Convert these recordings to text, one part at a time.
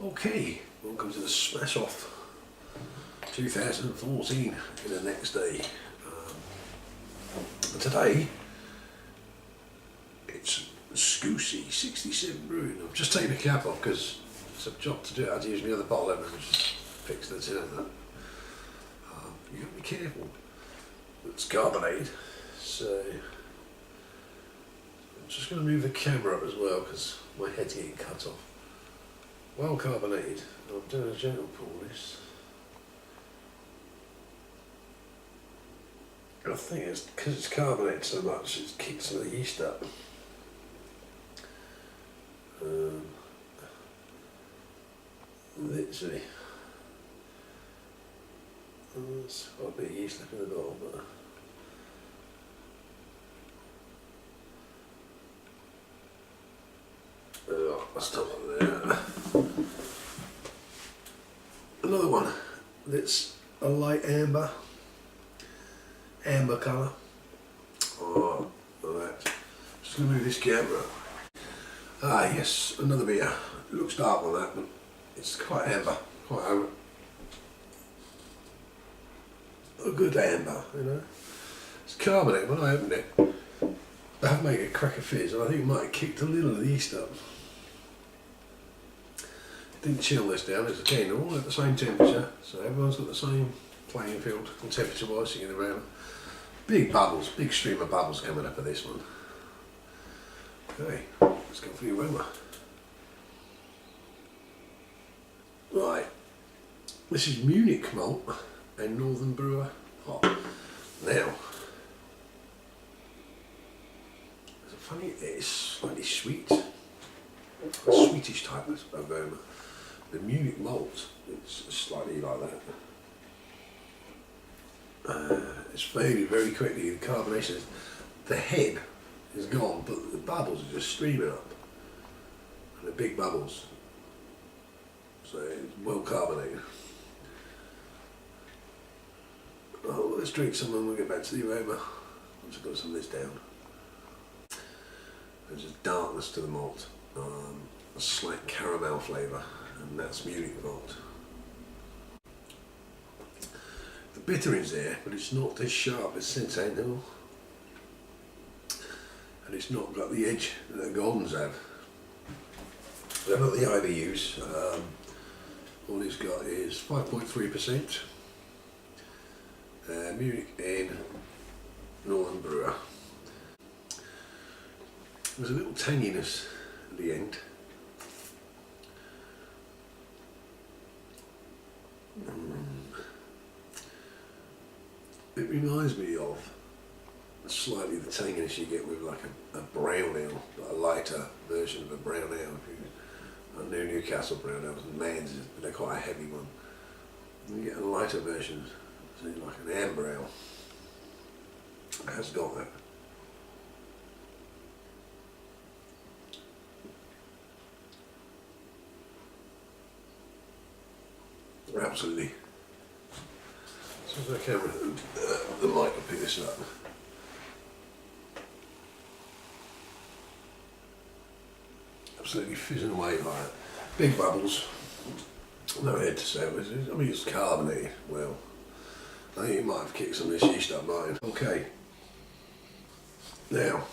Okay, welcome to the Smash Off 2014 in the next day. Today it's Skucey 67 brewing. I've just taken the cap off because it's a job to do. I had to use my other bottle and just fix the tin and that. You've got to be careful. It's carbonated, so I'm just going to move the camera up as well because my head's getting cut off. Well carbonated. I'm doing a gentle pour this. I think it's because it's carbonated so much, it's kicked some of the yeast up. Literally. There's quite a bit of yeast left in the bottle, but I'll stop it there. Another one that's a light amber colour. Oh, look at that. Just going to move this camera. Ah yes, another beer. It looks dark on that, but it's quite amber, quite amber. A good amber, you know. It's carbonated. When I opened it, I have made a crack of fizz, and I think it might have kicked a little of the yeast up. Didn't chill this down. It's again all at the same temperature, so everyone's got the same playing field and temperature wise to get around. Big bubbles, big stream of bubbles coming up of this one. Okay, let's go for the aroma. Right, this is Munich Malt and Northern Brewer Hop. Now, it's a funny, it's slightly sweet, a sweetish type of aroma. The Munich Malt, it's slightly like that. It's faded very quickly. The carbonation, the head is gone, but the bubbles are just streaming up, and the big bubbles. So it's well carbonated. Oh, let's drink some and we'll get back to the aroma once I've got some of this down. There's just darkness to the malt, a slight caramel flavour, and that's Munich Malt. The bitter is there, but it's not as sharp as Centennial, and it's not got the edge that the Goldens have. They're not the IBUs. All it's got is 5.3%. Munich and Northern Brewer. There's a little tanginess at the end. It reminds me of slightly the tanginess you get with like a brown ale, a lighter version of a brown ale. I know Newcastle brown ales and Mans, they're quite a heavy one. You get a lighter version, so like an amber ale. It has got that. Absolutely. So the camera, the mic will pick this up. Absolutely fizzing away like that. Big bubbles. No head to say it. I mean, it's carbonated. Well, I think it might have kicked some of this yeast up, mine. Okay. Now,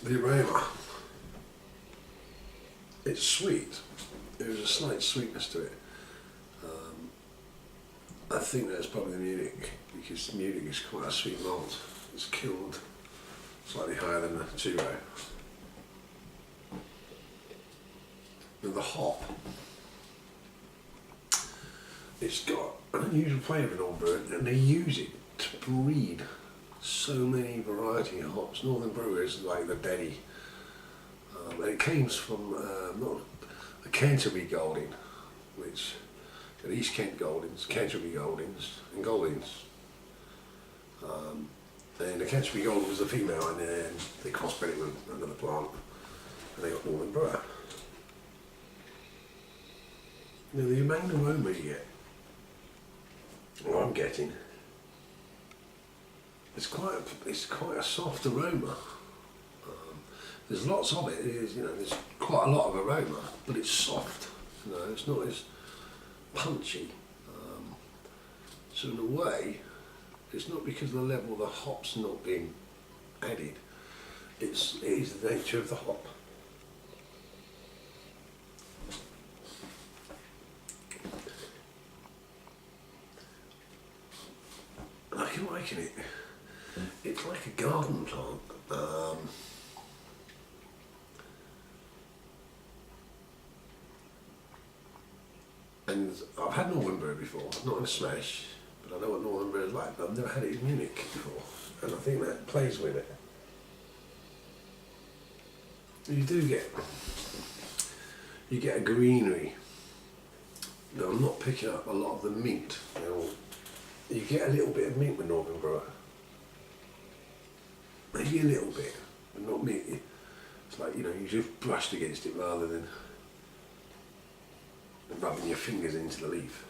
the aroma. It's sweet. There's a slight sweetness to it. I think that's probably the Munich, because Munich is quite a sweet malt. It's killed slightly higher than the 2-0. And the hop, it's got an unusual flavour in Northern Brewer, and they use it to breed so many variety of hops. Northern Brewer is like the daddy, and it comes from not a Canterbury Golding, which the East Kent Goldings, Canterbury Goldings, and Goldings. And the Canterbury Golding was the female, and then they crossbred it with another plant, and they got Northern Brewer. Now the main aroma you get, what I'm getting, it's quite a soft aroma. There's lots of it. There's, you know, there's quite a lot of aroma, but it's soft. You know, it's not as punchy. So in a way, it's not because of the level of the hops not being added. It is the nature of the hop. I'm liking it. It's like a garden plant. And I've had Northern Brewer before, not in a smash, but I know what Northern Brewer is like, but I've never had it in Munich before, and I think that plays with it. You get a greenery. Now, I'm not picking up a lot of the mint. You get a little bit of mint with Northern Brewer. Maybe a little bit, but not minty. It's like, you know, you just brushed against it rather than rubbing your fingers into the leaf.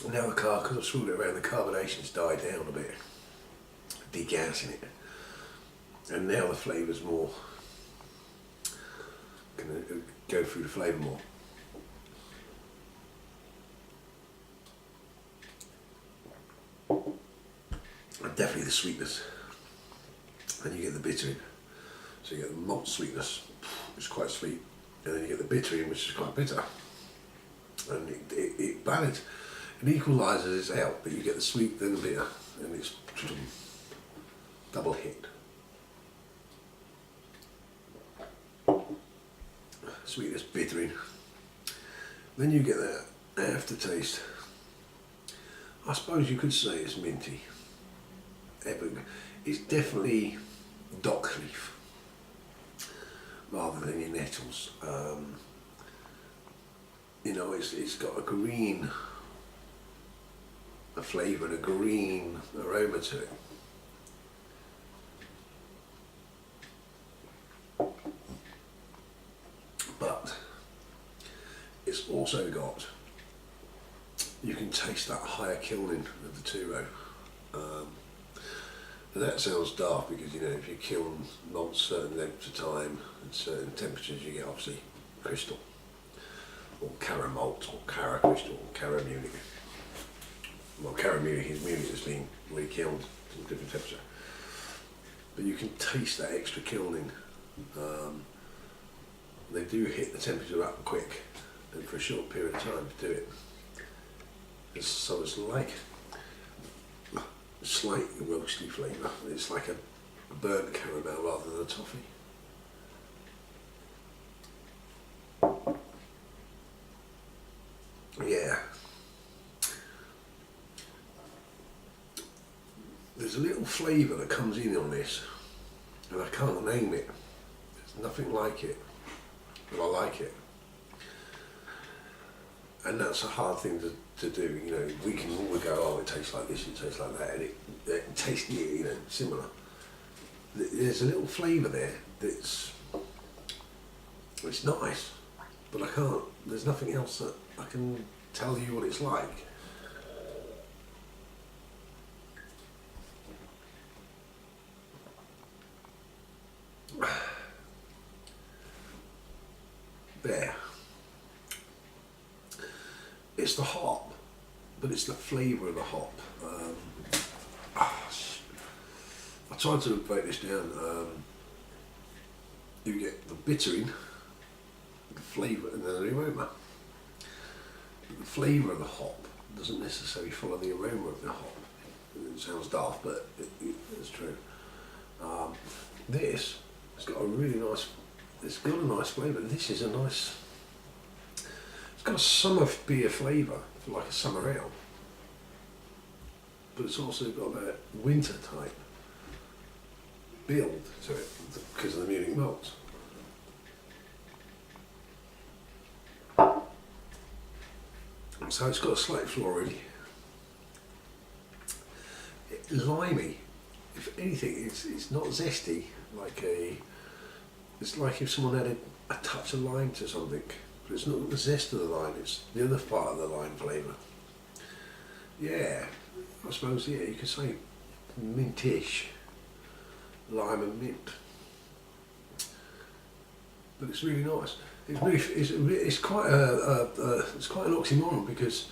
And now because I've swirled it around, the carbonation's died down a bit, degassing it. And now the flavour's more, going to go through the flavour more. And definitely the sweetness. And you get the bittering. So you get the malt sweetness, which is quite sweet. And then you get the bittering, which is quite bitter. And it balances. It equalises it out, but you get the sweet then the bitter, and it's double hit. Sweetness, bittering. Then you get that aftertaste. I suppose you could say it's minty. It's definitely dock leaf rather than your nettles. You know, it's got a green flavour and a green aroma to it. But it's also got, you can taste that higher kilning of the two-row. And that sounds daft because, you know, if you kiln malts certain lengths of time and certain temperatures, you get obviously crystal, or Cara malt, or Cara crystal, or Cara Munich. Well, Cara Munich is being re-kilned to a different temperature. But you can taste that extra kilning. They do hit the temperature up quick, and for a short period of time to do it. So it's like a slight roasty flavour. It's like a burnt caramel rather than a toffee. Yeah. There's a little flavour that comes in on this, and I can't name it. There's nothing like it, but I like it. And that's a hard thing to do, you know. We can all go, oh, it tastes like this, it tastes like that, and it tastes, you know, similar. There's a little flavour there it's nice, but I can't, there's nothing else that I can tell you what it's like. There. It's the hop, but it's the flavour of the hop. I tried to break this down. You get the bittering, the flavour, and then the aroma. The flavour of the hop doesn't necessarily follow the aroma of the hop. It sounds daft, but it's true. This has got a really nice, it's got a nice flavour. This is a nice, it's got a summer beer flavour, like a summer ale, but it's also got that winter type build to it because of the Munich Malt. So it's got a slight florally, limey. If anything, it's not zesty like it's like if someone added a touch of lime to something, but it's not the zest of the lime, it's the other part of the lime flavour. Yeah, I suppose, yeah, you could say mintish, lime and mint. But it's really nice. It's quite it's quite an oxymoron because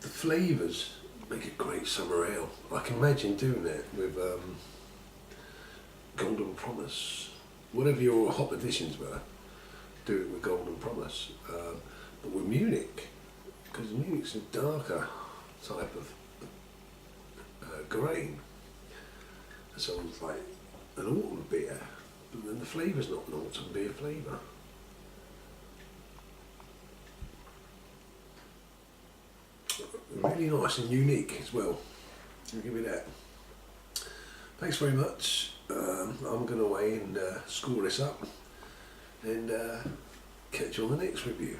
the flavours make a great summer ale. I can imagine doing that with Golden Promise. Whatever your hop additions were, do it with Golden Promise. But with Munich, because Munich's a darker type of grain, so it's like an autumn beer, but then the flavour's not an autumn beer flavour. Really nice and unique as well. I'll give you that. Thanks very much. I'm going away and score this up and catch you on the next review.